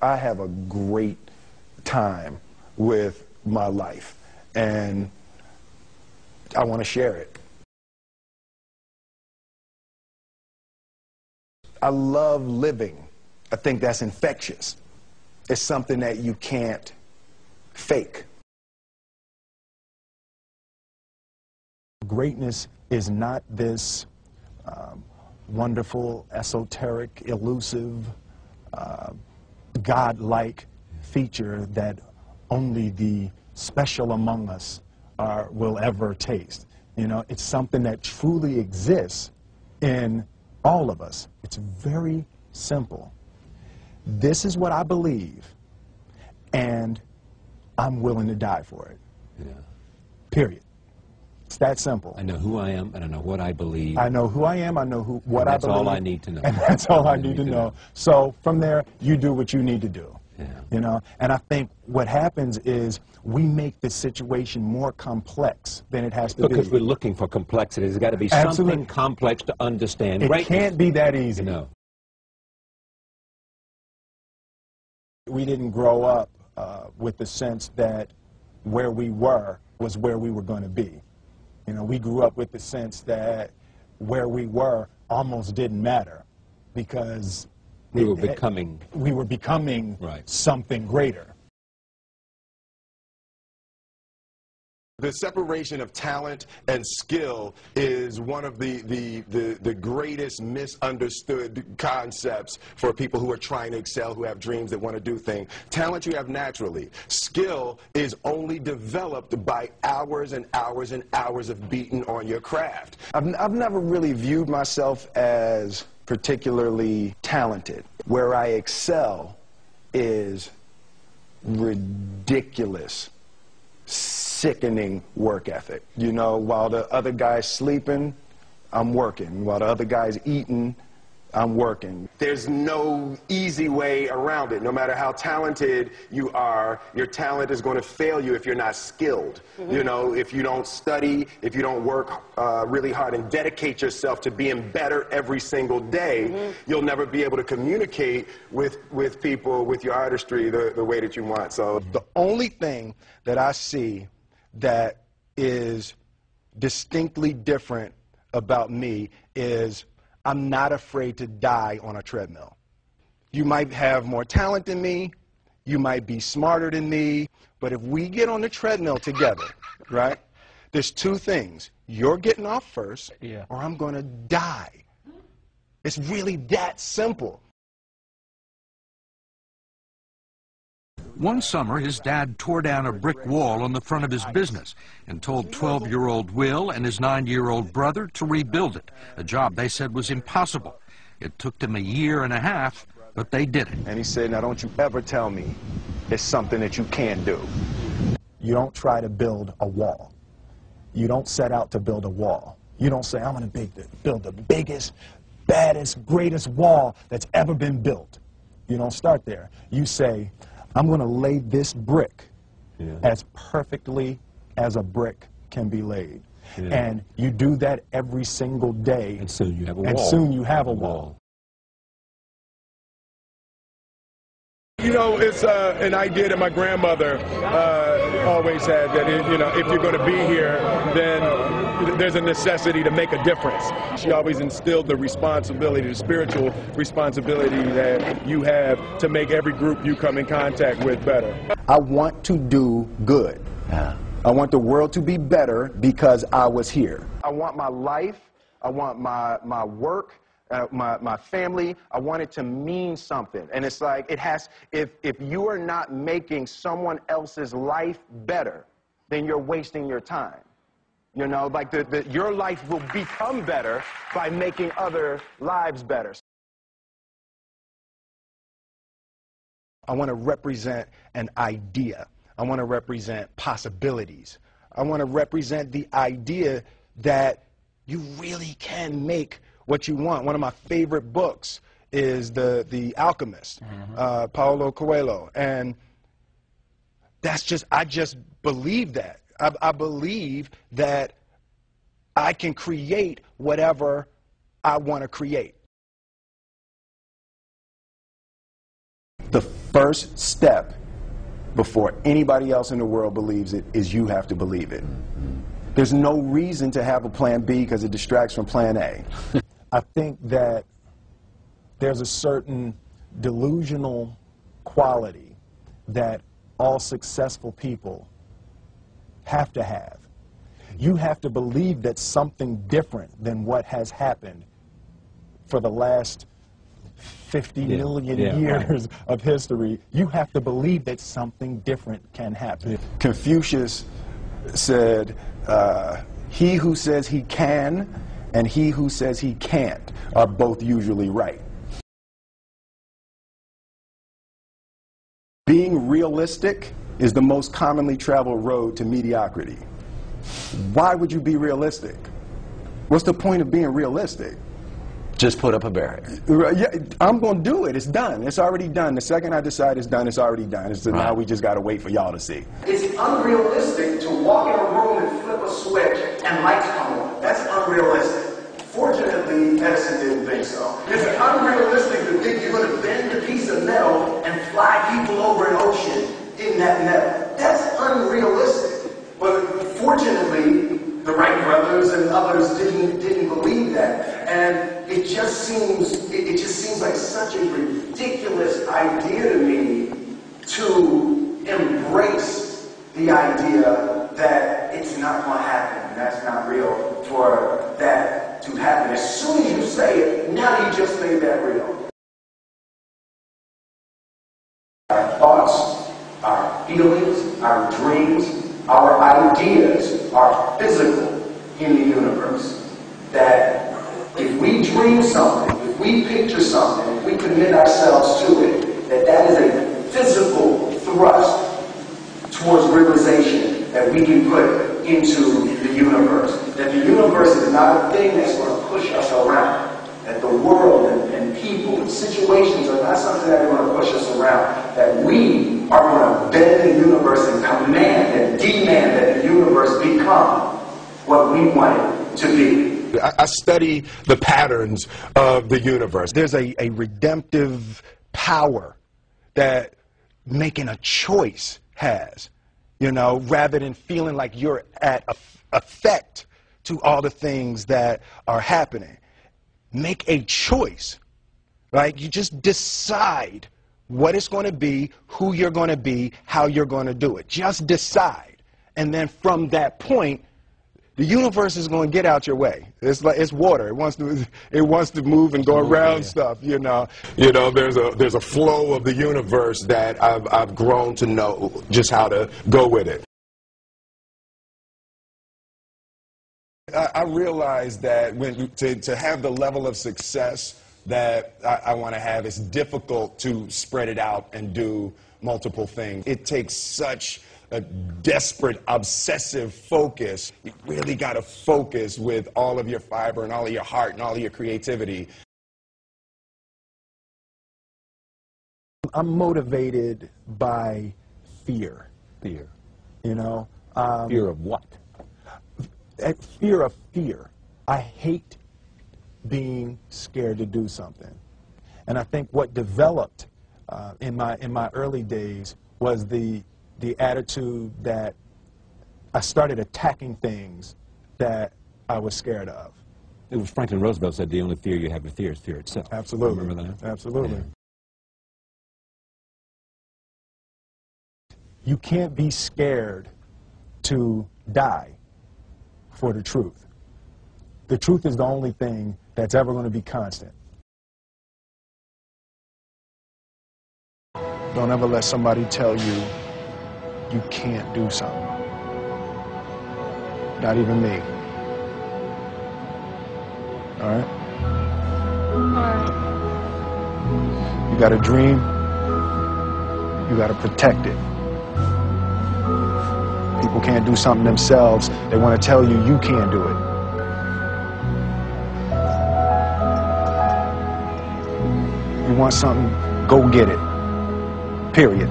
I have a great time with my life, and I want to share it. I love living. I think that's infectious. It's something that you can't fake. Greatness is not this wonderful, esoteric, elusive, God-like feature that only the special among us will ever taste. You know, it's something that truly exists in all of us. It's very simple. This is what I believe, and I'm willing to die for it. Yeah. Period. It's that simple. I know who I am, and I know what I believe. I know who I am, I know what I believe. That's all I need to know. And that's all I need to know. So from there, you do what you need to do. Yeah. You know, and I think what happens is we make the situation more complex than it has to be. Because we're looking for complexity. There's got to be something complex to understand. It can't be that easy. No. We didn't grow up with the sense that where we were was where we were going to be. You know, we grew up with the sense that where we were almost didn't matter because we were becoming right. Something greater. The separation of talent and skill is one of the greatest misunderstood concepts for people who are trying to excel, who have dreams that want to do things. Talent you have naturally. Skill is only developed by hours and hours and hours of beating on your craft. I've never really viewed myself as particularly talented. Where I excel is ridiculous, sickening work ethic. You know, while the other guy's sleeping, I'm working. While the other guy's eating, I'm working. There's no easy way around it. No matter how talented you are, your talent is going to fail you if you're not skilled. You know, if you don't study, if you don't work really hard and dedicate yourself to being better every single day, you'll never be able to communicate with people, with your artistry, the way that you want. So the only thing that I see that is distinctly different about me is I'm not afraid to die on a treadmill. You might have more talent than me, you might be smarter than me, but if we get on the treadmill together, right, there's two things. You're getting off first, or I'm going to die. It's really that simple. One summer, his dad tore down a brick wall on the front of his business and told 12-year-old Will and his 9-year-old brother to rebuild it, a job they said was impossible. It took them a year and a half, but they did it. And he said, now don't you ever tell me it's something that you can't do. You don't try to build a wall. You don't set out to build a wall. You don't say, I'm going to build the biggest, baddest, greatest wall that's ever been built. You don't start there. You say, I'm going to lay this brick as perfectly as a brick can be laid. And you do that every single day. And soon you have a wall. And soon you have a wall. you know, it's an idea that my grandmother always had, that, you know, if you're going to be here, then there's a necessity to make a difference. She always instilled the responsibility, the spiritual responsibility that you have to make every group you come in contact with better. I want to do good. I want the world to be better because I was here. I want my life, I want my work, my family, I want it to mean something. And it's like, it has, if you are not making someone else's life better, then you're wasting your time. You know, like your life will become better by making other lives better. I want to represent an idea. I want to represent possibilities. I want to represent the idea that you really can make what you want. One of my favorite books is The Alchemist, Paulo Coelho. And that's just, I just believe that. I believe that I can create whatever I want to create. The first step before anybody else in the world believes it is you have to believe it. There's no reason to have a plan B because it distracts from plan A. I think that there's a certain delusional quality that all successful people have to have. You have to believe that something different than what has happened for the last 50 million years of history. You have to believe that something different can happen. Confucius said, he who says he can and he who says he can't are both usually right. Being realistic is the most commonly traveled road to mediocrity. Why would you be realistic? What's the point of being realistic? Just put up a barrier. Yeah, I'm going to do it. It's done. It's already done. The second I decide it's done, it's already done. It's now we just got to wait for y'all to see. It's unrealistic to walk in a room and flip a switch and lights come on. That's unrealistic. Fortunately, Edison didn't think so. It's unrealistic to think you're going to bend a piece of metal and fly people over an ocean in that metal. That's unrealistic. But fortunately, the Wright brothers and others didn't believe that. And it just seems like such a ridiculous idea to me to embrace the idea that it's not going to happen and that's not real for that to happen. As soon as you say it, now you just made that real. Our thoughts, our feelings, our dreams, our ideas are physical in the universe. That if we dream something, if we picture something, if we commit ourselves to it, that is a physical thrust towards realization that we can put into the universe. That the universe is not a thing that's going to push us around. That the world and people and situations are not something that are going to push us around. That we are going to bend the universe and command and demand that the universe become what we want it to be. I study the patterns of the universe. There's a redemptive power that making a choice has, you know, rather than feeling like you're at effect to all the things that are happening. Make a choice, right? You just decide what it's going to be, who you're going to be, how you're going to do it. Just decide. And then from that point, the universe is going to get out your way. It's like it's water. It wants to move and go around stuff, you know. You know, there's a flow of the universe that I've grown to know just how to go with it. I realize that to have the level of success that I want to have, it's difficult to spread it out and do multiple things. It takes such a desperate, obsessive focus. You really got to focus with all of your fiber and all of your heart and all of your creativity. I'm motivated by fear. Fear. You know? Fear of what? Fear of fear. I hate being scared to do something. And I think what developed in my early days was the attitude that I started attacking things that I was scared of. It was Franklin Roosevelt said the only fear you have to fear is fear itself. Absolutely. Remember that? Absolutely. Yeah. You can't be scared to die for the truth. The truth is the only thing that's ever going to be constant. Don't ever let somebody tell you you can't do something. Not even me. All right? You got a dream, you got to protect it. People can't do something themselves. They want to tell you you can't do it. You want something, go get it. Period.